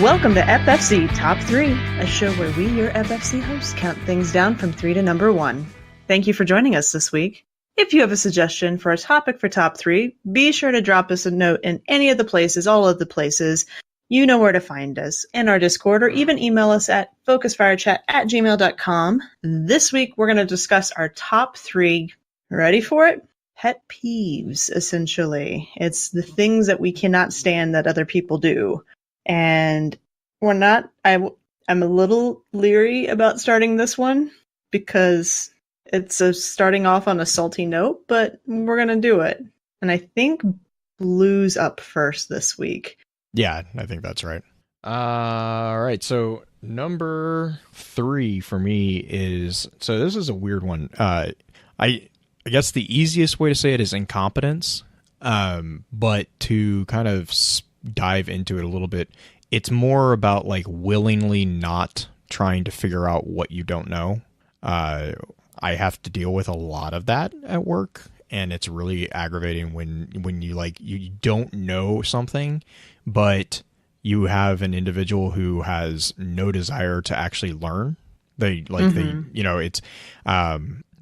Welcome to FFC Top 3, a show where we, your FFC hosts, count things down from 3 to number 1. Thank you for joining us this week. If you have a suggestion for a topic for Top 3, be sure to drop us a note in any of the places, all of the places. You know where to find us in our Discord, or even email us at focusfirechat@gmail.com. This week, we're going to discuss our top 3. Ready for it? Pet peeves, essentially. It's the things that we cannot stand that other people do. And I'm a little leery about starting this one because it's starting off on a salty note, but we're going to do it. And I think Blue's up first this week. Yeah, I think that's right. All right, so number 3 for me is, so this is a weird one. I guess the easiest way to say it is incompetence, but to kind of dive into it a little bit, it's more about like willingly not trying to figure out what you don't know. I have to deal with a lot of that at work, and it's really aggravating when you don't know something, but you have an individual who has no desire to actually learn.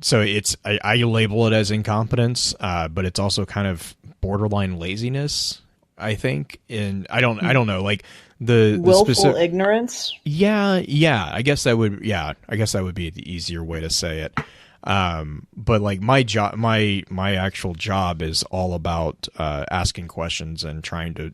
So I label it as incompetence, but it's also kind of borderline laziness, I think. And I don't know, like the willful ignorance. Yeah. I guess that would be the easier way to say it. But like my actual job is all about asking questions and trying to,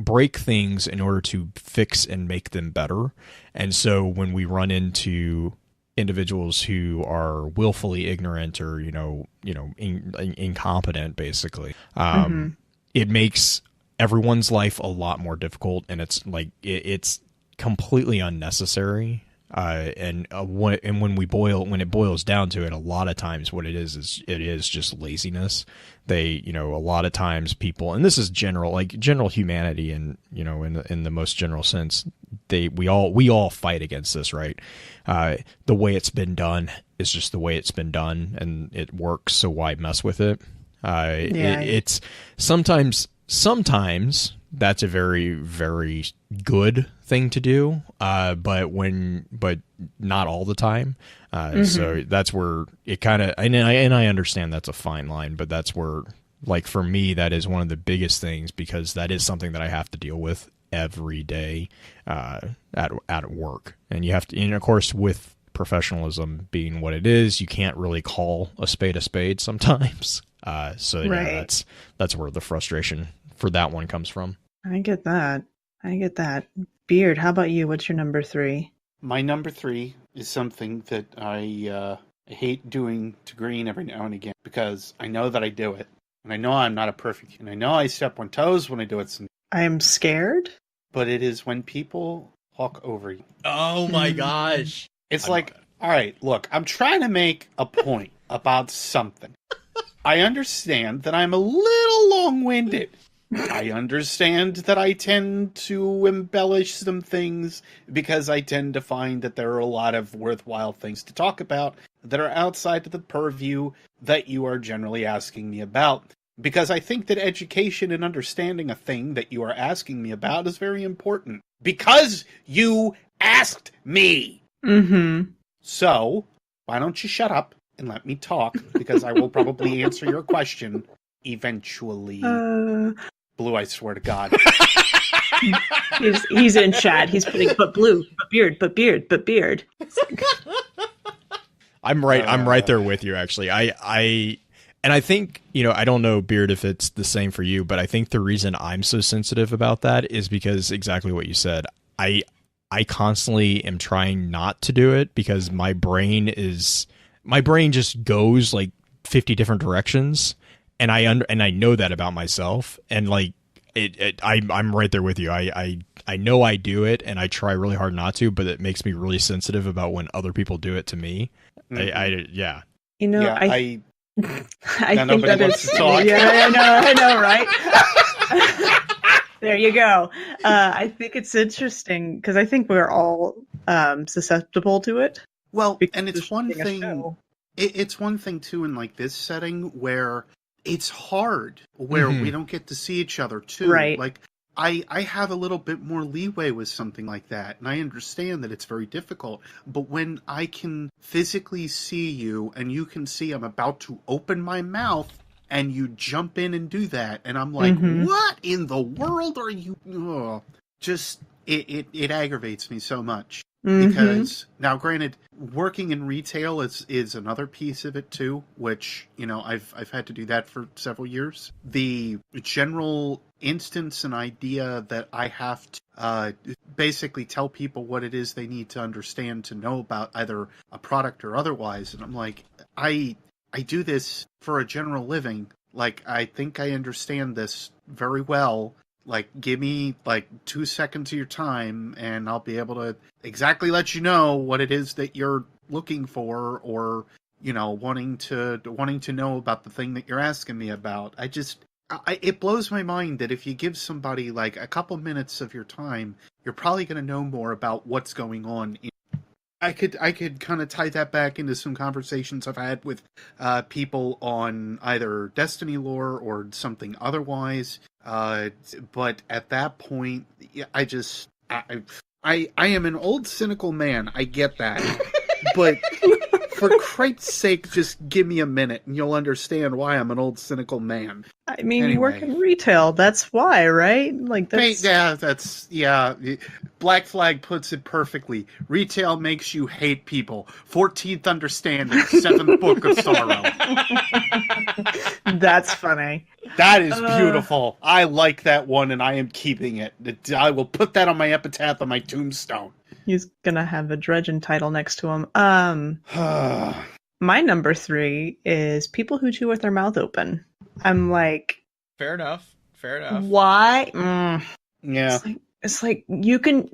break things in order to fix and make them better. And so when we run into individuals who are willfully ignorant or incompetent, basically, it makes everyone's life a lot more difficult, and it's like it's completely unnecessary. And when it boils down to it, a lot of times what it is just laziness. A lot of times people, and this is general humanity, and in the most general sense, we all fight against this, right? The way it's been done is just the way it's been done, and it works. So why mess with it? It's sometimes that's a very, very good thing to do, but not all the time. So that's where it kind of, and I understand that's a fine line, but that's where, like, for me, that is one of the biggest things, because that is something that I have to deal with every day at work. And you have to, and of course, with professionalism being what it is, you can't really call a spade sometimes. Right. Yeah, that's where the frustration for that one comes from. I get that. Beard, how about you? What's your number 3? My number 3 is something that I hate doing to Green every now and again, because I know that I do it, and I know I'm not a perfect, and I know I step on toes when I do it. I am scared. But it is when people talk over you. Oh my gosh. It's all right, look, I'm trying to make a point about something. I understand that I'm a little long-winded. I understand that I tend to embellish some things because I tend to find that there are a lot of worthwhile things to talk about that are outside of the purview that you are generally asking me about. Because I think that education and understanding a thing that you are asking me about is very important. Because you asked me! So, why don't you shut up and let me talk, because I will probably answer your question eventually. Blue, I swear to God. He's in chat. He's putting, but Blue, but beard. I'm right there with you, actually. I think, I don't know, Beard, if it's the same for you, but I think the reason I'm so sensitive about that is because exactly what you said. I constantly am trying not to do it, because my brain just goes like 50 different directions, and I know that about myself, and like I'm right there with you. I know I do it, and I try really hard not to, but it makes me really sensitive about when other people do it to me. I now think that is. Yeah, I know, right? There you go. I think it's interesting because I think we're all susceptible to it. Well, and it's one thing. It's one thing too in like this setting where it's hard, where we don't get to see each other too. Right. Like I have a little bit more leeway with something like that, and I understand that it's very difficult. But when I can physically see you, and you can see I'm about to open my mouth, and you jump in and do that, and I'm like, what in the world are you? Oh, just it aggravates me so much. Because now, granted, working in retail is another piece of it too, which, you know, I've had to do that for several years. The general instance and idea that I have to basically tell people what it is they need to understand to know about either a product or otherwise, and I'm like, I do this for a general living. Like, I think I understand this very well. Like, give me, 2 seconds of your time, and I'll be able to exactly let you know what it is that you're looking for, or, you know, wanting to know about the thing that you're asking me about. It blows my mind that if you give somebody, like, a couple minutes of your time, you're probably going to know more about what's going on. I could kind of tie that back into some conversations I've had with people on either Destiny lore or something otherwise. But at that point, I am an old cynical man. I get that, but for Christ's sake, just give me a minute and you'll understand why I'm an old cynical man. I mean, you work in retail. That's why, right? Like, that's Black Flag puts it perfectly. Retail makes you hate people. 14th understanding, 7th book of sorrow. That's funny. That is beautiful. I like that one, and I am keeping it. I will put that on my epitaph on my tombstone. He's gonna have a Dredgen title next to him. My number 3 is people who chew with their mouth open. I'm like, fair enough. Why? Yeah. It's like you can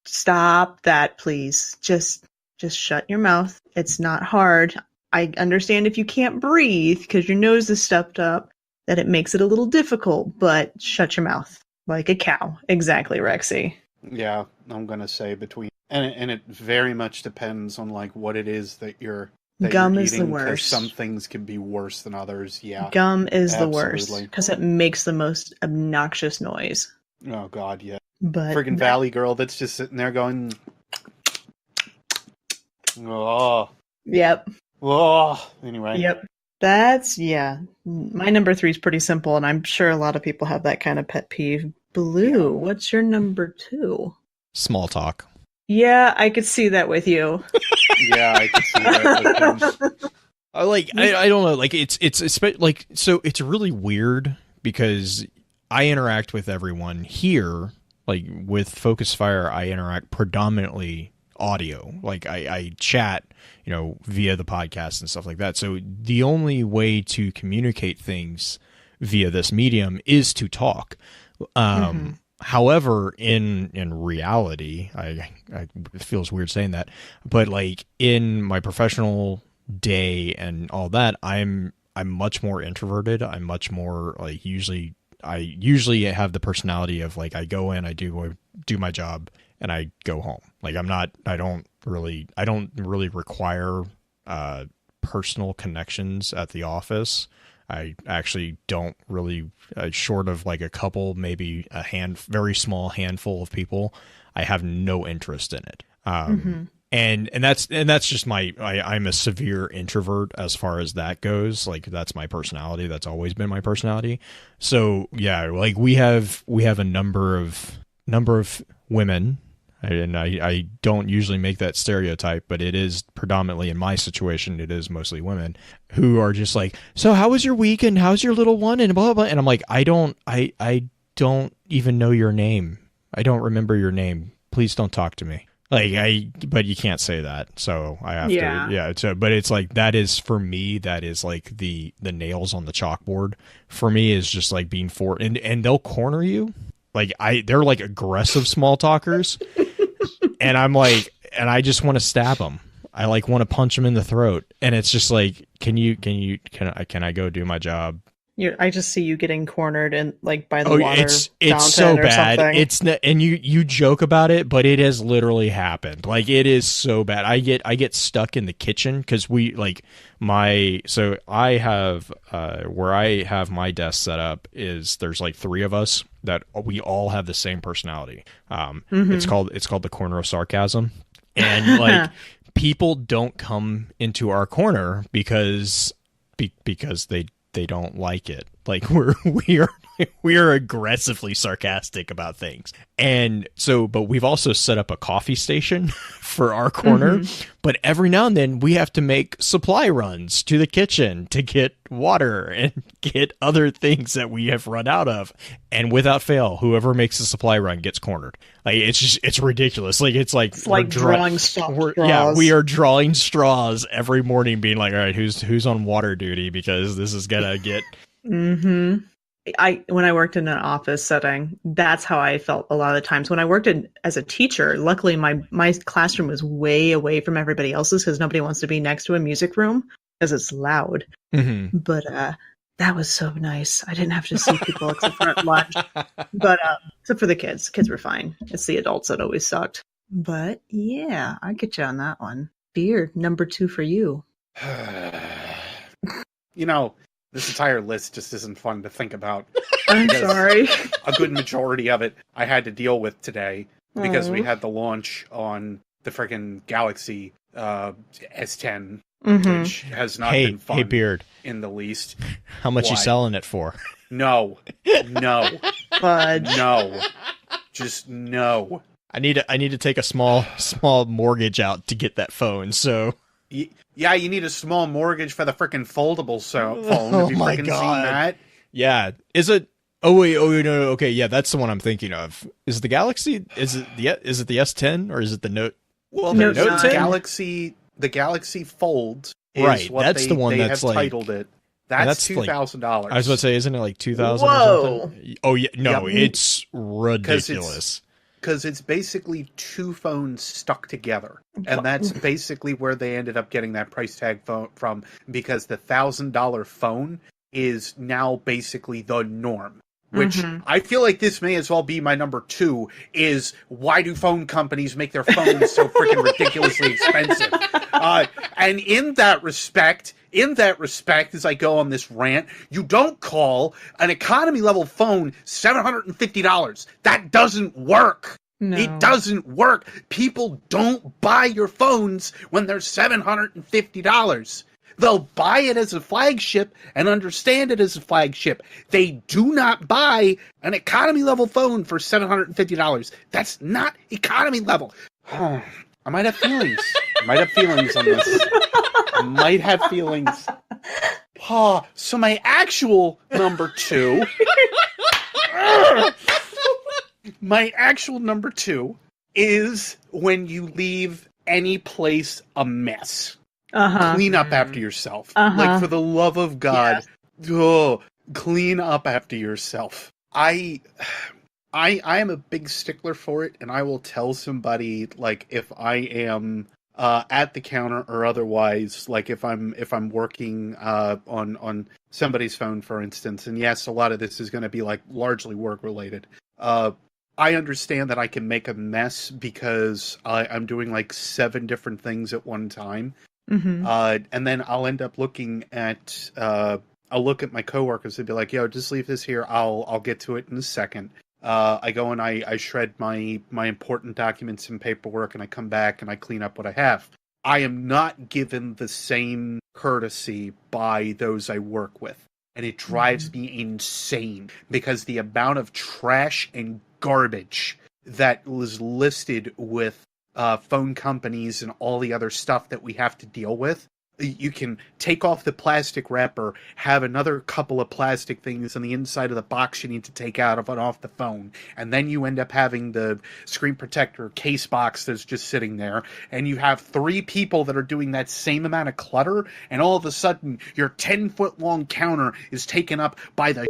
stop that, please. Just shut your mouth. It's not hard. I understand if you can't breathe because your nose is stuffed up, that it makes it a little difficult, but shut your mouth like a cow. Exactly, Rexy. Yeah, I'm gonna say between, and it very much depends on like what it is that you're. Gum is the worst. Some things can be worse than others. Yeah, gum is the worst because it makes the most obnoxious noise. Oh God, yeah. But friggin' Valley Girl that's just sitting there going, oh. Yep. Oh. Anyway. Yep. My number 3 is pretty simple, and I'm sure a lot of people have that kind of pet peeve. Blue, what's your number 2? Small talk. Yeah, I could see that with you. Yeah, I could see that with him. I don't know. Like it's like, so it's really weird because I interact with everyone here. Like with Focus Fire, I interact predominantly audio. Like I chat, you know, via the podcast and stuff like that. So the only way to communicate things via this medium is to talk. However, in reality, it feels weird saying that, but like in my professional day and all that, I'm much more introverted. I'm much more like I usually have the personality of like I go in, I do my job, and I go home. Like I don't really require personal connections at the office. I actually don't really, short of like a couple, maybe very small handful of people, I have no interest in it. And that's just I'm a severe introvert as far as that goes. Like that's my personality. That's always been my personality. So yeah, like we have a number of women, and I don't usually make that stereotype, but it is predominantly in my situation, it is mostly women who are just like, so how was your week and how's your little one and blah, blah, blah. And I'm like, I don't even know your name. I don't remember your name. Please don't talk to me. But you can't say that. So I have to, yeah. So, but it's like, that is for me, that is like the nails on the chalkboard for me is just like being and they'll corner you. Like they're like aggressive small talkers. And I'm like, and I just want to stab them. I want to punch them in the throat. And it's just like, can I go do my job? I just see you getting cornered and like by the Oh, water it's so or bad. something. It's not, and you joke about it, but it has literally happened. Like, it is so bad. I get stuck in the kitchen because I have where I have my desk set up is there's like 3 of us that we all have the same personality. It's called the corner of sarcasm, and like people don't come into our corner because they don't like it. Like we are aggressively sarcastic about things. And so, but we've also set up a coffee station for our corner. But every now and then we have to make supply runs to the kitchen to get water and get other things that we have run out of. And without fail, whoever makes the supply run gets cornered. Like, it's ridiculous. It's like drawing straws. Yeah, we are drawing straws every morning, being like, all right, who's on water duty, because this is gonna get. When I worked in an office setting, that's how I felt a lot of the times. When I worked as a teacher, luckily my classroom was way away from everybody else's because nobody wants to be next to a music room because it's loud. But that was so nice. I didn't have to see people except for at lunch. But except for the kids. Kids were fine. It's the adults that always sucked. But yeah, I get you on that one. Beer, number 2 for you. This entire list just isn't fun to think about. I'm sorry. A good majority of it I had to deal with today because we had the launch on the freaking Galaxy S10, which has not been fun. Hey, Beard. In the least. How much you selling it for? No. Fudge. No. Just no. I need to take a small mortgage out to get that phone, so... Yeah, you need a small mortgage for the freaking foldable phone. Have you freaking seen that? Yeah. Is it? Oh wait. Oh no. Okay. Yeah, that's the one I'm thinking of. Is it the Galaxy? Is it the S10 or is it the Note? Well, the Note 10? 10? The Galaxy Fold. Is right. What that's the one they that's have like titled it. That's $2,000. I was about to say, isn't it like 2,000 or something? Oh yeah. No, it's ridiculous. Because it's basically 2 phones stuck together. And that's basically where they ended up getting that price tag from, because the $1,000 phone is now basically the norm. Which I feel like this may as well be my number 2, is why do phone companies make their phones so freaking ridiculously expensive? And in that respect, as I go on this rant, you don't call an economy level phone $750. That doesn't work. No. It doesn't work. People don't buy your phones when they're $750. They'll buy it as a flagship and understand it as a flagship. They do not buy an economy level phone for $750. That's not economy level. I might have feelings. I might have feelings on this. I might have feelings. So my actual number 2. My actual number 2 is when you leave any place a mess. Clean up after yourself. Like, for the love of God, clean up after yourself. I am a big stickler for it, and I will tell somebody, like, if I am at the counter or otherwise, like if I'm working on somebody's phone, for instance, and yes, a lot of this is going to be like largely work related. I understand that I can make a mess because I'm doing like 7 different things at one time. And then I'll end up looking at I'll look at my coworkers and be like, yo, just leave this here. I'll get to it in a second. I go and I shred my important documents and paperwork, and I come back and I clean up what I have. I am not given the same courtesy by those I work with. And it drives me insane because the amount of trash and garbage that was listed with phone companies and all the other stuff that we have to deal with. You can take off the plastic wrapper, have another couple of plastic things on the inside of the box you need to take out of and off the phone, and then you end up having the screen protector case box that's just sitting there, and you have 3 people that are doing that same amount of clutter, and all of a sudden your 10-foot long counter is taken up by the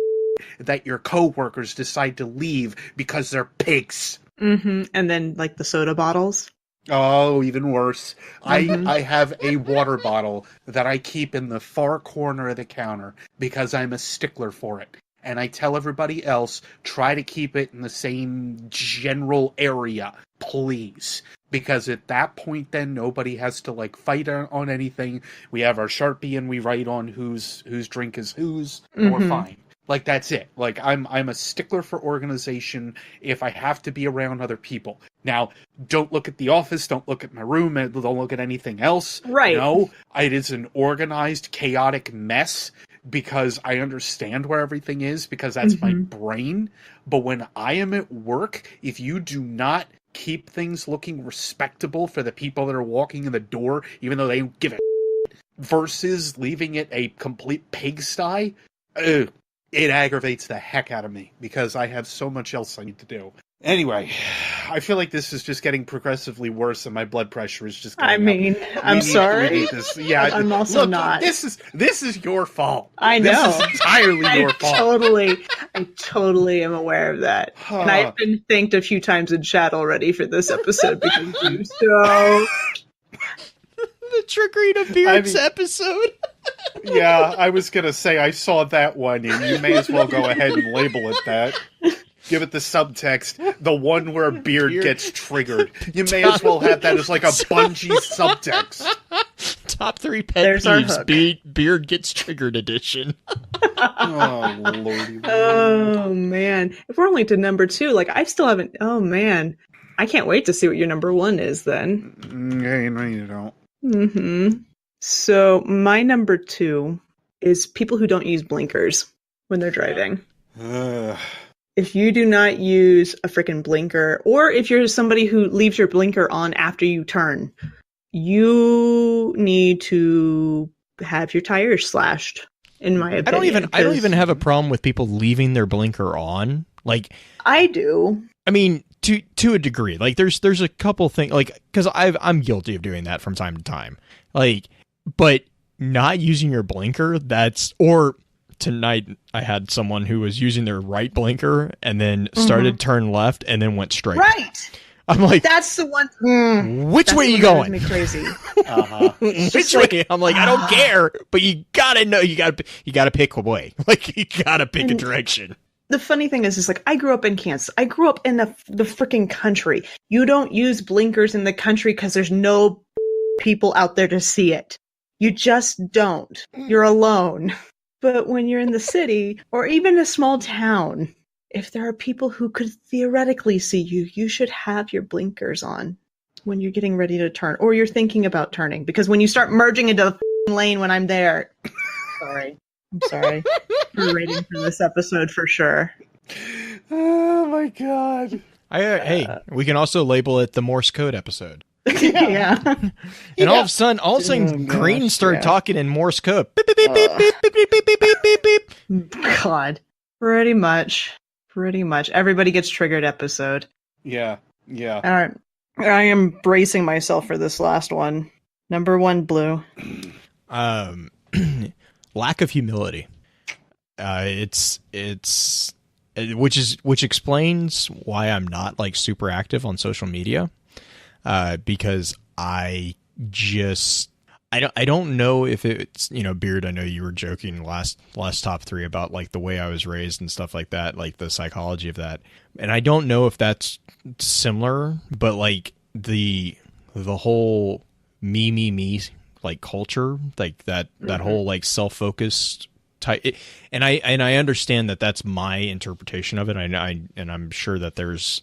that your coworkers decide to leave because they're pigs. And then like the soda bottles. Oh, even worse. Mhm. I have a water bottle that I keep in the far corner of the counter because I'm a stickler for it. And I tell everybody else, try to keep it in the same general area, please. Because at that point, then nobody has to like fight on anything. We have our Sharpie and we write on whose drink is whose, and we're Mhm. fine. Like that's it. Like I'm a stickler for organization if I have to be around other people. Now, don't look at the office, don't look at my room, and don't look at anything else. Right. No, it is an organized, chaotic mess because I understand where everything is because that's my Mhm. brain. But when I am at work, if you do not keep things looking respectable for the people that are walking in the door, even though they don't give a versus leaving it a complete pigsty, ugh, it aggravates the heck out of me because I have so much else I need to do. Anyway, I feel like this is just getting progressively worse, and my blood pressure is just going I up. mean, I'm sorry. We need this. Yeah, I'm also look, not. This is your fault. I know. This is entirely your fault. I totally am aware of that. And I've been thanked a few times in chat already for this episode because you so. The Trickery to Beards episode. Yeah, I was going to say I saw that one, and you may as well go ahead and label it that. Give it the subtext, the one where Beard gets triggered. You may as well have that as like a Bungie subtext. Top 3 pet There's our peeves, hook. Beard gets triggered edition. Oh, lordy. Oh, man. If we're only to number 2, like, I still haven't. Oh, man. I can't wait to see what your number 1 is then. Okay, no, you don't. So, my number 2 is people who don't use blinkers when they're driving. If you do not use a freaking blinker, or if you're somebody who leaves your blinker on after you turn, you need to have your tires slashed, in my opinion. I don't even have a problem with people leaving their blinker on. Like, I do. I mean, to a degree. Like, there's a couple things, like, because I'm guilty of doing that from time to time. Like, but not using your blinker, or tonight I had someone who was using their right blinker and then started turn left and then went straight. Right. I'm like, that's the one. Which way are you going? Me crazy. Which way? I'm like, I don't care, but you gotta know, you gotta pick a way. Like, you gotta pick a direction. The funny thing is like, I grew up in Kansas. I grew up in the freaking country. You don't use blinkers in the country because there's no people out there to see it. You just don't. You're alone. But when you're in the city or even a small town, if there are people who could theoretically see you, you should have your blinkers on when you're getting ready to turn or you're thinking about turning. Because when you start merging into the lane when I'm there, I'm sorry. We're rating for this episode for sure. Oh my god. Hey, we can also label it the Morse code episode. Yeah. And all of a sudden, Green started talking in Morse code. Beep, beep, beep, beep, beep, beep, beep, beep, beep, beep. God. Pretty much. Everybody gets triggered episode. Yeah. All right. I am bracing myself for this last one. Number 1, Blue. Lack of humility. Which explains why I'm not like super active on social media. Because I don't know if it's, Beard, I know you were joking last top 3 about like the way I was raised and stuff like that, like the psychology of that. And I don't know if that's similar, but like the whole me like culture, like that whole like self-focused type. And I understand that that's my interpretation of it. And I'm sure that there's,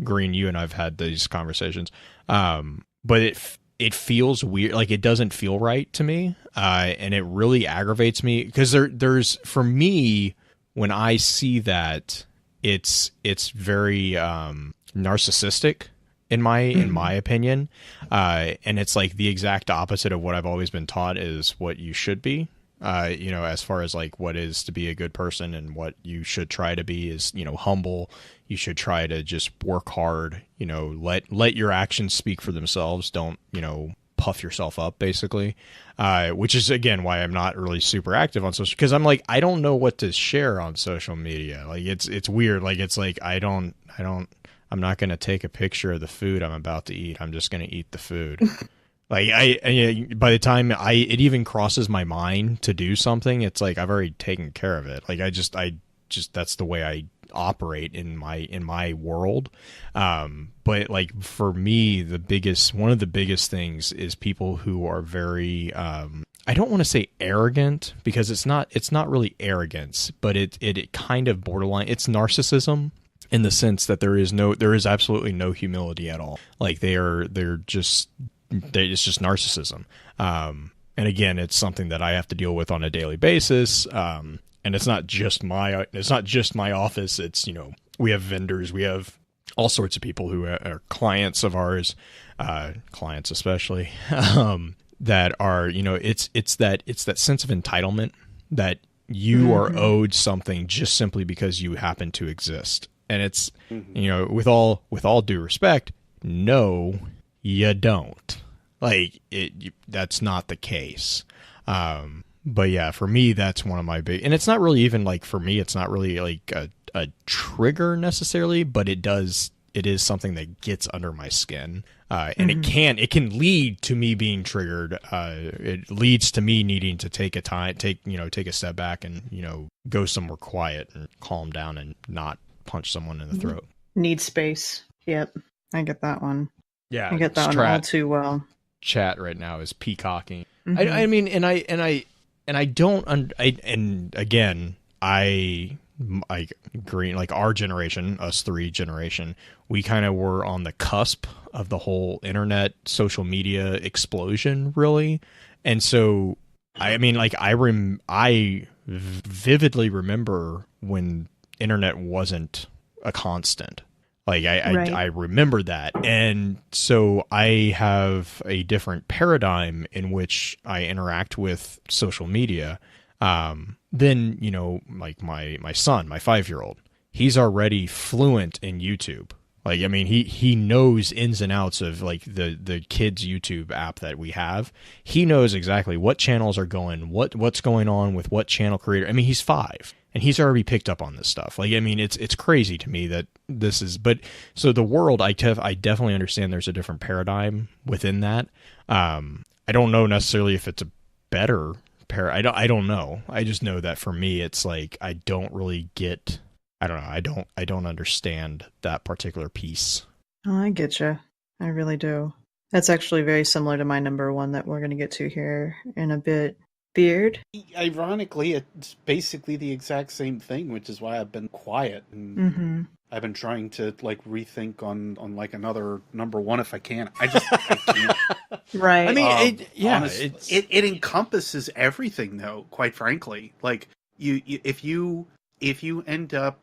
Green, you and I've had these conversations. But it feels weird. Like, it doesn't feel right to me. And it really aggravates me because there's, for me, when I see that, it's very, narcissistic in my opinion. And it's like the exact opposite of what I've always been taught is what you should be. As far as like what is to be a good person and what you should try to be is, humble. You should try to just work hard, let your actions speak for themselves. Don't, puff yourself up basically. Which is again, why I'm not really super active on social, cause I'm like, I don't know what to share on social media. Like it's weird. Like, it's like, I'm I'm not going to take a picture of the food I'm about to eat. I'm just going to eat the food. Like by the time it even crosses my mind to do something, it's like I've already taken care of it. Like I just that's the way I operate in my world. But like for me, one of the biggest things is people who are very, I don't want to say arrogant, because it's not really arrogance, but it kind of borderline, it's narcissism, in the sense that there is absolutely no humility at all. Like it's just narcissism. And again, it's something that I have to deal with on a daily basis. And it's not just my office. It's, we have vendors, we have all sorts of people who are clients of ours, clients especially, that are, it's that sense of entitlement that you are owed something just simply because you happen to exist. And it's, with all due respect, no, you don't. Like that's not the case. But yeah, for me, that's one of my big, and it's not really even like, for me, it's not really like a trigger necessarily, but it is something that gets under my skin. And it can lead to me being triggered. It leads to me needing to take a step back and, go somewhere quiet and calm down and not punch someone in the throat. Need space. Yep. I get that one. Yeah. I get that one all too well. Chat right now is peacocking. I mean, and I don't, and again, I agree, like our generation, us three generation, we kind of were on the cusp of the whole internet, social media explosion, really. And so, I mean, like I vividly remember when internet wasn't a constant. Like I remember that. And so I have a different paradigm in which I interact with social media. Then, like my son, my 5-year-old, he's already fluent in YouTube. Like, I mean, he knows ins and outs of like the kids YouTube app that we have. He knows exactly what channels are going, what's going on with what channel creator. I mean, he's 5 and he's already picked up on this stuff. Like, I mean, it's crazy to me that this is, but so the world, I definitely understand there's a different paradigm within that. I don't know necessarily if it's a better I don't know. I just know that for me, it's like, I don't really get, I don't know. I don't understand that particular piece. Oh, I get you. I really do. That's actually very similar to my number one that we're going to get to here in a bit. Beard. Ironically, it's basically the exact same thing, which is why I've been quiet. And I've been trying to like rethink on like another number one if I can. I can't. Right. I mean, it encompasses everything, though. Quite frankly, like if you end up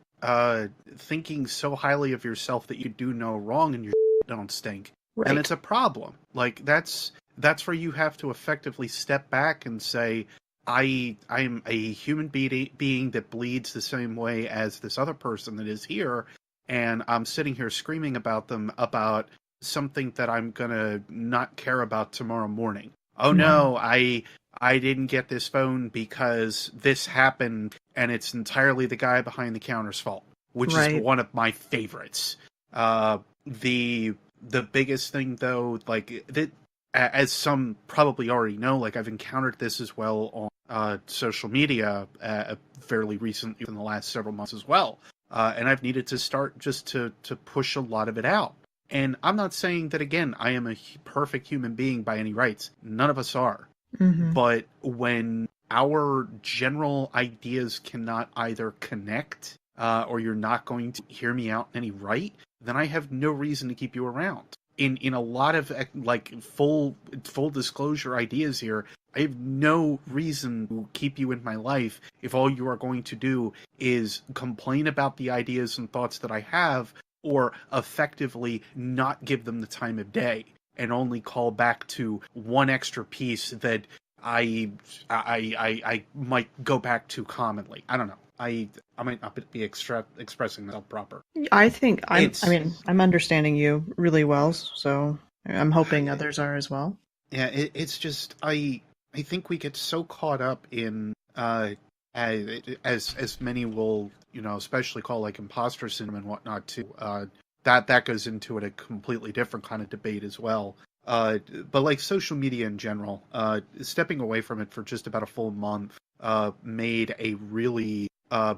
thinking so highly of yourself that you do no wrong and your don't stink, then it's a problem. Like that's where you have to effectively step back and say, I'm a human being that bleeds the same way as this other person that is here, and I'm sitting here screaming about them about something that I'm gonna not care about tomorrow morning. Oh no, I didn't get this phone because this happened, and it's entirely the guy behind the counter's fault, which is one of my favorites. The biggest thing though, like that, as some probably already know, like I've encountered this as well on social media fairly recently in the last several months as well. And I've needed to start just to push a lot of it out. And I'm not saying that, again, I am a perfect human being by any rights. None of us are. But when our general ideas cannot either connect or you're not going to hear me out in any right, then I have no reason to keep you around. In a lot of like full disclosure ideas here, I have no reason to keep you in my life if all you are going to do is complain about the ideas and thoughts that I have, or effectively not give them the time of day and only call back to one extra piece that I might go back to commonly. I don't know. I might not be expressing myself proper. I think I'm understanding you really well, so I'm hoping others are as well. Yeah, it's just I think we get so caught up in as many will, especially call like imposter syndrome and whatnot, to that goes into it a completely different kind of debate as well. But like social media in general, stepping away from it for just about a full month made a really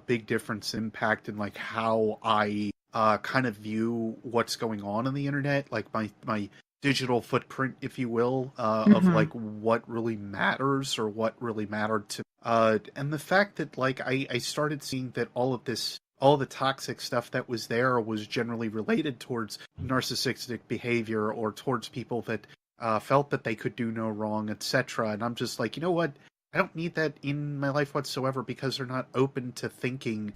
big difference, impact in like how I kind of view what's going on the internet, like my digital footprint, if you will, of like what really matters or what really mattered to and the fact that like I started seeing that all the toxic stuff that was there was generally related towards narcissistic behavior or towards people that felt that they could do no wrong, etc. And I'm just like, you know what? I don't need that in my life whatsoever, because they're not open to thinking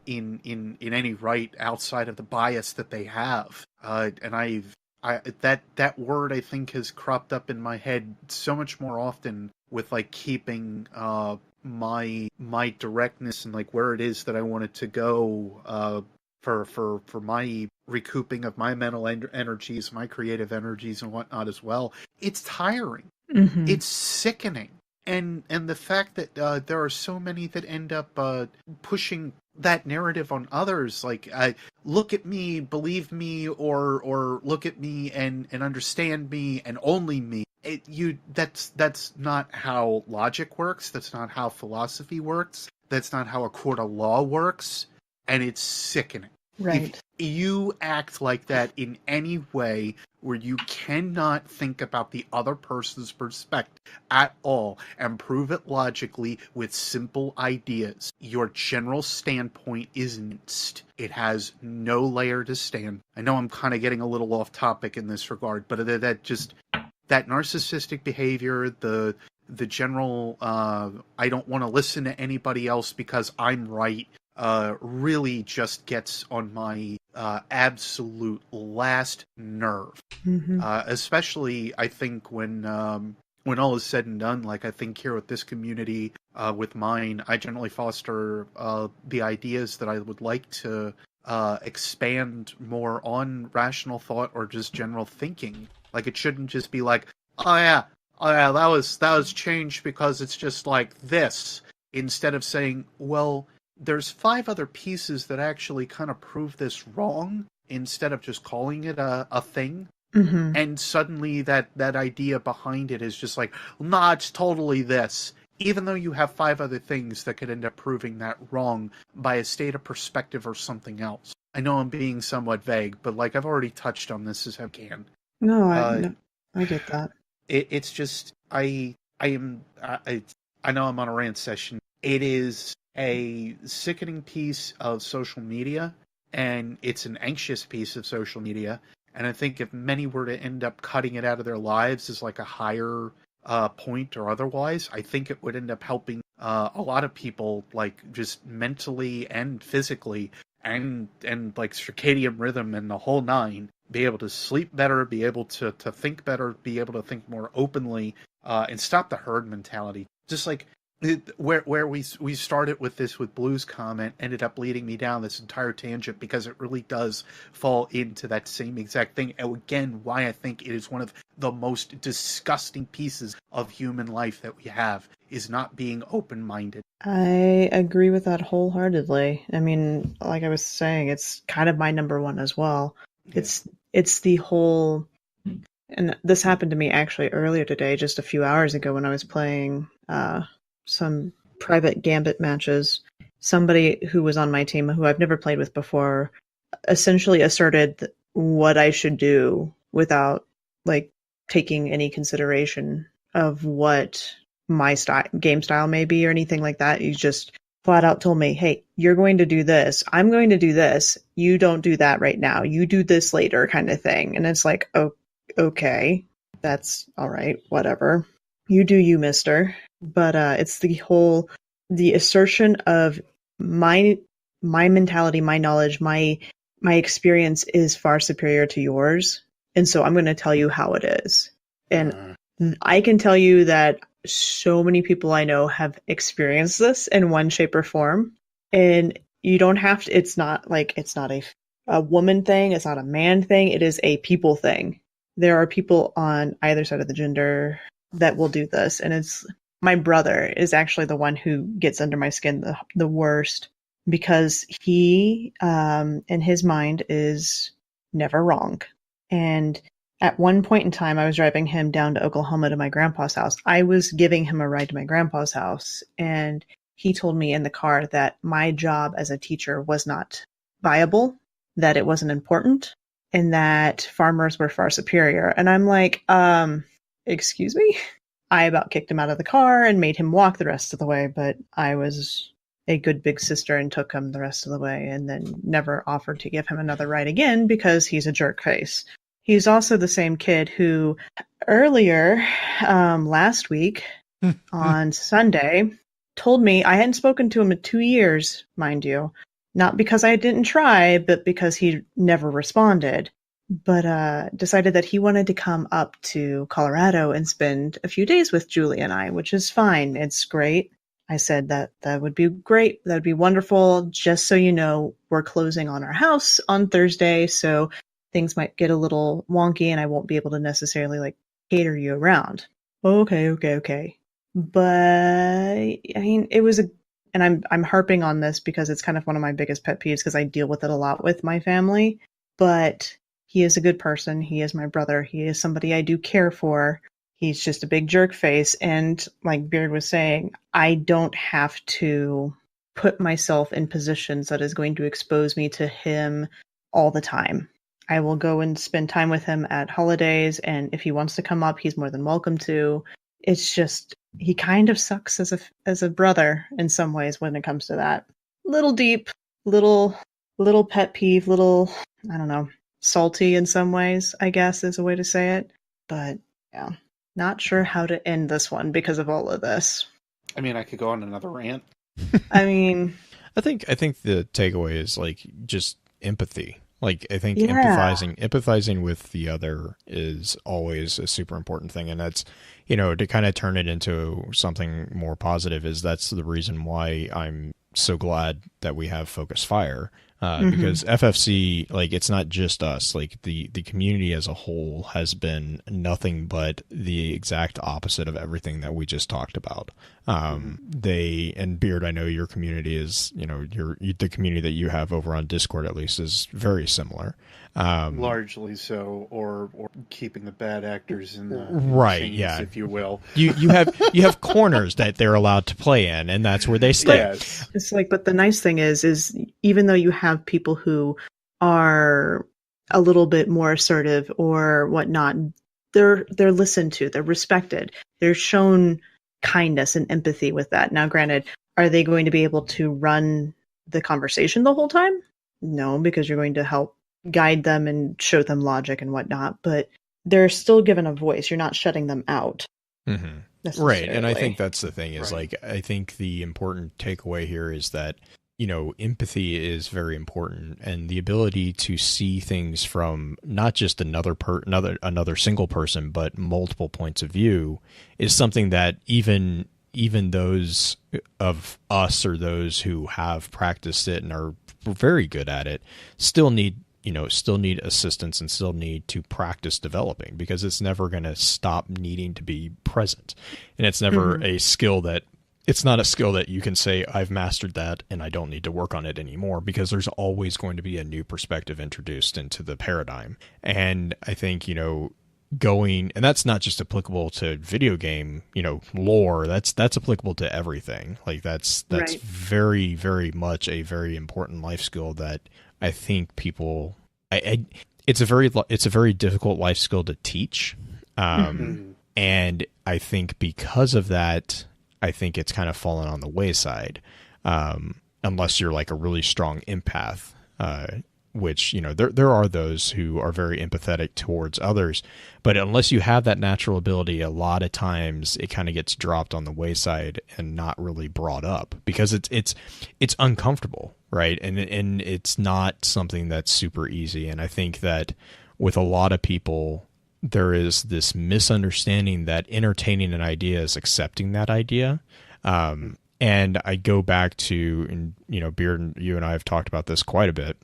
in any right outside of the bias that they have. And that word, I think, has cropped up in my head so much more often with like keeping my directness and like where it is that I wanted to go for my recouping of my mental energies, my creative energies and whatnot as well. It's tiring. It's sickening. And the fact that there are so many that end up pushing that narrative on others, like look at me, believe me, or look at me and understand me and only me. That's not how logic works. That's not how philosophy works. That's not how a court of law works. And it's sickening. Right. If you act like that in any way where you cannot think about the other person's perspective at all and prove it logically with simple ideas, your general standpoint is minced. It has no layer to stand. I know I'm kind of getting a little off topic in this regard, but that narcissistic behavior, the general I don't want to listen to anybody else because I'm right, really just gets on my absolute last nerve. Especially, I think, when all is said and done, like I think here with this community, with mine, I generally foster the ideas that I would like to expand more on rational thought or just general thinking. Like it shouldn't just be like, oh yeah, that was changed because it's just like this. Instead of saying, well, there's 5 other pieces that actually kind of prove this wrong, instead of just calling it a thing. And suddenly that idea behind it is just like, nah, it's totally this. Even though you have 5 other things that could end up proving that wrong by a state of perspective or something else. I know I'm being somewhat vague, but like I've already touched on this as I can. No, I get that. It's just, I know I'm on a rant session. It is a sickening piece of social media, and it's an anxious piece of social media. And I think if many were to end up cutting it out of their lives as like a higher point or otherwise, I think it would end up helping a lot of people, like just mentally and physically, and like circadian rhythm and the whole nine, be able to sleep better, be able to think better, be able to think more openly, and stop the herd mentality. Just like where we started with this with Blue's comment ended up leading me down this entire tangent, because it really does fall into that same exact thing. And again, why I think it is one of the most disgusting pieces of human life that we have, is not being open-minded. I agree with that wholeheartedly. I mean, like I was saying, it's kind of my number one as well. Yeah. It's the whole, and this happened to me actually earlier today, just a few hours ago when I was playing some private Gambit matches. Somebody who was on my team, who I've never played with before, essentially asserted what I should do without like taking any consideration of what my game style may be or anything like that. He just flat out told me, hey, you're going to do this. I'm going to do this. You don't do that right now. You do this later, kind of thing. And it's like, oh, okay, that's all right. Whatever. You do you, mister. But it's the assertion of my mentality, my knowledge, my experience is far superior to yours. And so I'm going to tell you how it is. And I can tell you that so many people I know have experienced this in one shape or form. And you don't have to, it's not a woman thing. It's not a man thing. It is a people thing. There are people on either side of the gender that will do this. And my brother is actually the one who gets under my skin the worst, because he, in his mind, is never wrong. And at one point in time, I was driving him down to Oklahoma to my grandpa's house. I was giving him a ride to my grandpa's house, and he told me in the car that my job as a teacher was not viable, that it wasn't important, and that farmers were far superior. And I'm like, excuse me? I about kicked him out of the car and made him walk the rest of the way, but I was a good big sister and took him the rest of the way, and then never offered to give him another ride again because he's a jerk face. He's also the same kid who earlier last week on Sunday told me, I hadn't spoken to him in 2 years, mind you, not because I didn't try, but because he never responded, but decided that he wanted to come up to Colorado and spend a few days with Julie and I, which is fine. It's great. I said that would be great. That would be wonderful. Just so you know, we're closing on our house on Thursday, so things might get a little wonky and I won't be able to necessarily like cater you around. Okay. But I mean, it was and I'm harping on this because it's kind of one of my biggest pet peeves because I deal with it a lot with my family, but he is a good person. He is my brother. He is somebody I do care for. He's just a big jerk face. And like Beard was saying, I don't have to put myself in positions that is going to expose me to him all the time. I will go and spend time with him at holidays, and if he wants to come up, he's more than welcome to. It's just, he kind of sucks as a brother in some ways when it comes to that. Little deep, little pet peeve, little, I don't know, salty in some ways, I guess is a way to say it. But yeah, not sure how to end this one because of all of this. I mean, I could go on another rant. I mean, I think the takeaway is like just empathy. Like, I think empathizing with the other is always a super important thing. And that's, to kind of turn it into something more positive is that's the reason why I'm so glad that we have Focus Fire. Because FFC, like, it's not just us, like the community as a whole has been nothing but the exact opposite of everything that we just talked about. And Beard, I know your community is, the community that you have over on Discord, at least, is very similar. Largely so, or keeping the bad actors in the right, chains, if you will. You have corners that they're allowed to play in, and that's where they stay. Yes. It's like, but the nice thing is even though you have people who are a little bit more assertive or whatnot, they're listened to, they're respected, they're shown kindness and empathy with that. Now, granted, are they going to be able to run the conversation the whole time? No, because you're going to help guide them and show them logic and whatnot, but they're still given a voice. You're not shutting them out. Right. And I think that's the thing is right. Like, I think the important takeaway here is that, empathy is very important, and the ability to see things from not just another single person, but multiple points of view is something that even those of us or those who have practiced it and are very good at it still need assistance and still need to practice developing, because it's never going to stop needing to be present. And it's never it's not a skill that you can say, I've mastered that and I don't need to work on it anymore, because there's always going to be a new perspective introduced into the paradigm. And I think, and that's not just applicable to video game, lore, that's applicable to everything. Like that's right. Very, very much a very important life skill that I think people, it's a very difficult life skill to teach. And I think because of that, I think it's kind of fallen on the wayside. Unless you're like a really strong empath, which, there are those who are very empathetic towards others, but unless you have that natural ability, a lot of times it kind of gets dropped on the wayside and not really brought up because it's uncomfortable. Right. And it's not something that's super easy. And I think that with a lot of people, there is this misunderstanding that entertaining an idea is accepting that idea. And I go back to, and Beard, you and I have talked about this quite a bit.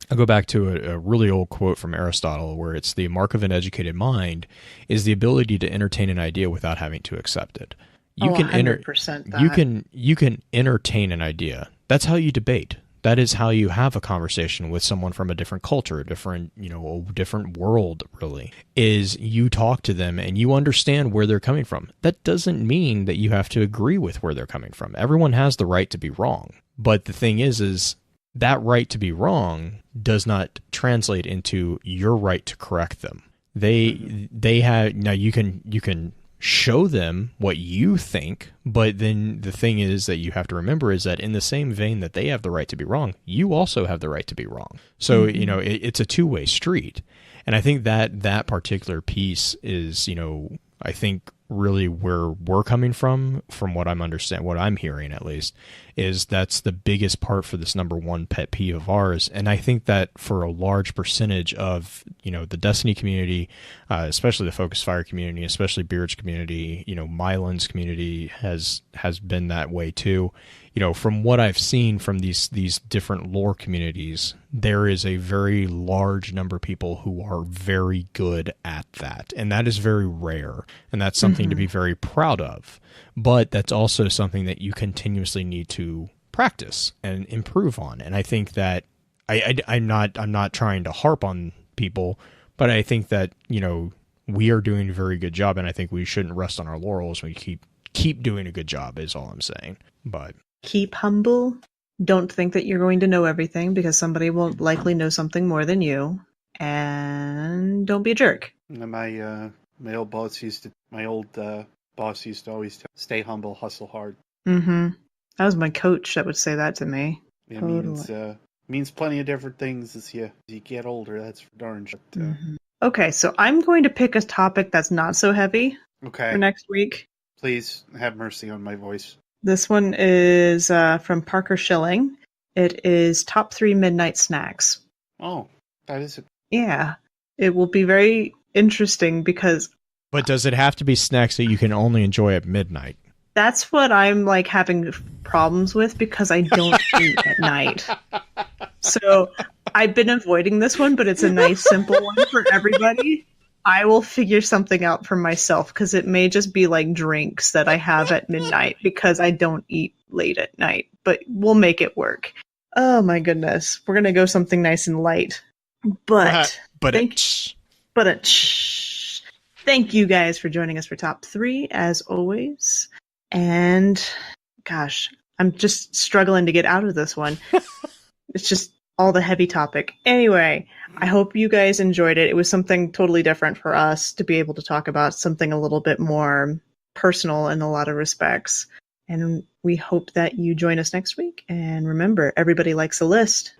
I go back to a really old quote from Aristotle where it's the mark of an educated mind is the ability to entertain an idea without having to accept it. You can 100% you can entertain an idea. That's how you debate. That is how you have a conversation with someone from a different culture, a different, a different world, really, is you talk to them and you understand where they're coming from. That doesn't mean that you have to agree with where they're coming from. Everyone has the right to be wrong. But the thing is that right to be wrong does not translate into your right to correct them. They have, now you can show them what you think, but then the thing is that you have to remember is that in the same vein that they have the right to be wrong, you also have the right to be wrong. So, it's a two-way street. And I think that particular piece is, I think really where we're coming from what I'm hearing at least, is that's the biggest part for this number one pet peeve of ours. And I think that for a large percentage of, the Destiny community, especially the Focus Fire community, especially Beard's community, Mylan's community has been that way too. From what I've seen from these different lore communities, there is a very large number of people who are very good at that. And that is very rare. And that's something to be very proud of. But that's also something that you continuously need to practice and improve on. And I think that I'm not trying to harp on people, but I think that, we are doing a very good job. And I think we shouldn't rest on our laurels. We keep doing a good job is all I'm saying. But keep humble. Don't think that you're going to know everything, because somebody will likely know something more than you. And don't be a jerk. My old boss used to always tell, stay humble, hustle hard. That was my coach that would say that to me. It totally. means plenty of different things as you get older. That's for darn sure. Okay, so I'm going to pick a topic that's not so heavy for next week. Please have mercy on my voice. This one is from Parker Schilling. It is top 3 midnight snacks. Oh, that is it. Yeah, it will be very interesting because... But does it have to be snacks that you can only enjoy at midnight? That's what I'm having problems with, because I don't eat at night. So I've been avoiding this one, but it's a nice, simple one for everybody. I will figure something out for myself, because it may just be drinks that I have at midnight, because I don't eat late at night, but we'll make it work. Oh my goodness. We're going to go something nice and light. Thank you guys for joining us for top 3 as always. And gosh, I'm just struggling to get out of this one. It's just all the heavy topic. Anyway, I hope you guys enjoyed it. It was something totally different for us to be able to talk about, something a little bit more personal in a lot of respects. And we hope that you join us next week. And remember, everybody likes a list.